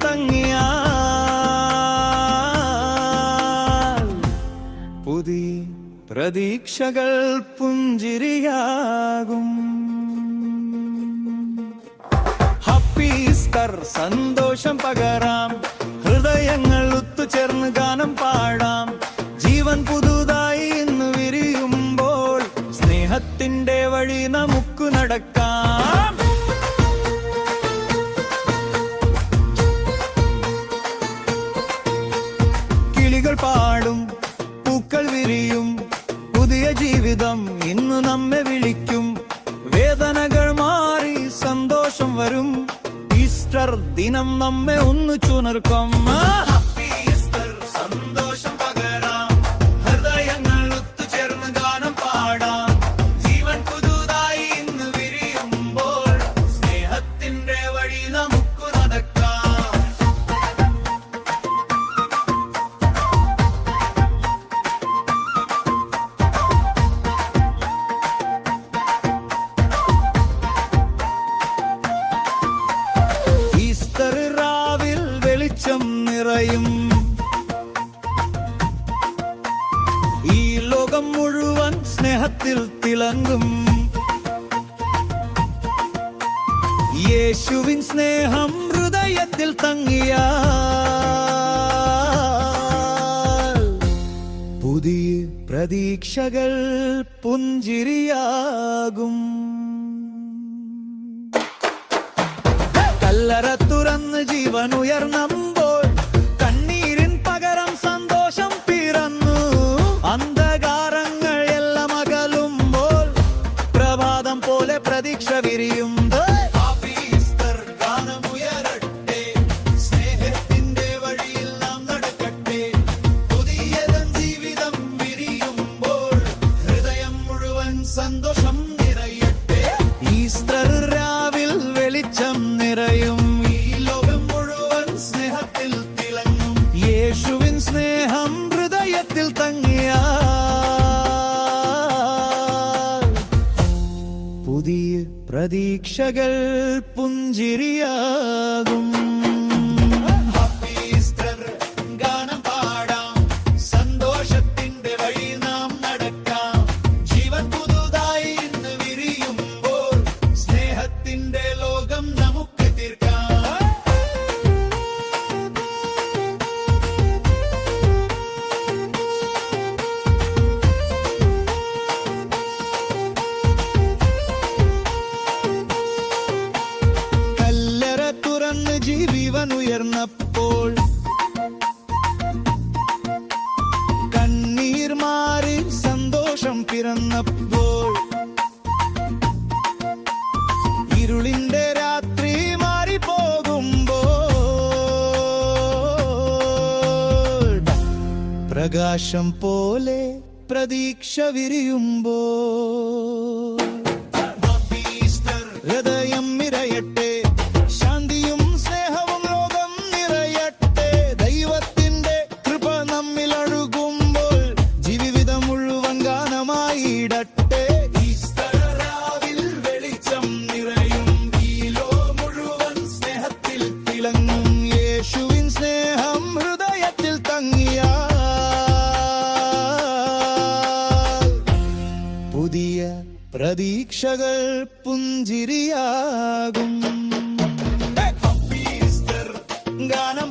തങ്ങിയാൽ പുതിയ പ്രതീക്ഷകൾ പുഞ്ചിരിയാകും. Happy Easter, സന്തോഷം പകരാം, ഹൃദയങ്ങൾ ഒത്തുചേർന്ന് ഗാനം പാടാം. ജീവൻ പുതുതായി ഇന്ന് വിരിയുമ്പോൾ സ്നേഹത്തിന്റെ വഴി നമുക്ക് നടക്കാം. കിളികൾ പാടും, പൂക്കൾ വിരിയും, പുതിയ ജീവിതം ഇന്ന് നമ്മെ വിളിക്കും. വേദനകൾ മാറി സന്തോഷം വരും, ഈസ്റ്റർ ദിനം നമ്മെ ഒന്ന് ചുണർക്കും. സന്തോഷം പകരാം, ഹൃദയങ്ങൾ ഒത്തുചേർന്ന് ഗാനം പാടാം. ജീവൻ പുതുതായി ഇന്ന് വിരിയുമ്പോൾ സ്നേഹത്തിന്റെ വഴി നമുക്ക് നടക്കാം. ഈസ്റ്റർ രാവിൽ വെളിച്ചം നിറയും, ഈ ലോകം മുഴുവൻ സ്നേഹത്തിൽ തിളങ്ങും. യേശുവിൻ സ്നേഹം ഹൃദയത്തിൽ തങ്ങിയാൽ പുതിയ പ്രതീക്ഷകൾ പുഞ്ചിരിയാകും. കല്ലറ തുറന്ന് ജീവൻ ഉയർന്നപ്പോൾ കണ്ണീരിൻ പകരം സന്തോഷം പിറന്നു. അന്ധകാരങ്ങൾ എല്ലാം അകലുമ്പോൾ പ്രഭാതം പോലെ പ്രതീക്ഷ വിരിയും. സ്നേഹത്തിന്റെ വഴിയിൽ നാം നടക്കട്ടെ, പുതിയതും ജീവിതം വിരിയുമ്പോൾ ഹൃദയം മുഴുവൻ സന്തോഷം നിറയട്ടെ. ഈസ്റ്റർ രാവിൽ വെളിച്ചം നിറയും, ഈ ലോകം മുഴുവൻ സ്നേഹത്തിൽ തിളങ്ങും. യേശുവിൻ സ്നേഹം ഹൃദയത്തിൽ തങ്ങിയാൽ പുതിയ പ്രതീക്ഷകൾ പുഞ്ചിരിയാകും. ഹാപ്പി ഈസ്റ്റർ, ഗാനം പാടാം, സന്തോഷത്തിന്റെ വഴി നാം നടക്കാം. ജീവൻ പുതുതായി ഇന്ന് വിരിയുമ്പോൾ സ്നേഹത്തിന്റെ ലോകം നമുക്ക് തീർക്കാം. കല്ലറ തുറന്ന് ജീവൻ ഉയർന്നപ്പോൾ കണ്ണീർ മാറി സന്തോഷം പിറന്നപ്പോൾ ഇരുളിന്റെ രാത്രി മാറിപ്പോകുമ്പോൾ പ്രകാശം പോലെ പ്രതീക്ഷ വിരിയുമ്പോൾ ഹൃദയം നിറയട്ടെ, ശാന്തിയും സ്നേഹവും ലോകം നിറയട്ടെ. ദൈവത്തിന്റെ കൃപ നമ്മിൽ ഒഴുകുമ്പോൾ ജീവിതം മുഴുവൻ ഗാനമായിടട്ടെ. ഈസ്റ്റർ രാവിൽ വെളിച്ചം നിറയും, ഈ ലോകം മുഴുവൻ സ്നേഹത്തിൽ തിളങ്ങും. യേശുവിൻ സ്നേഹം ഹൃദയത്തിൽ തങ്ങിയാൽ പുതിയ പ്രതീക്ഷകൾ പുഞ്ചിരിയാകും. ഹാപ്പി ഈസ്റ്റർ, ഗാനം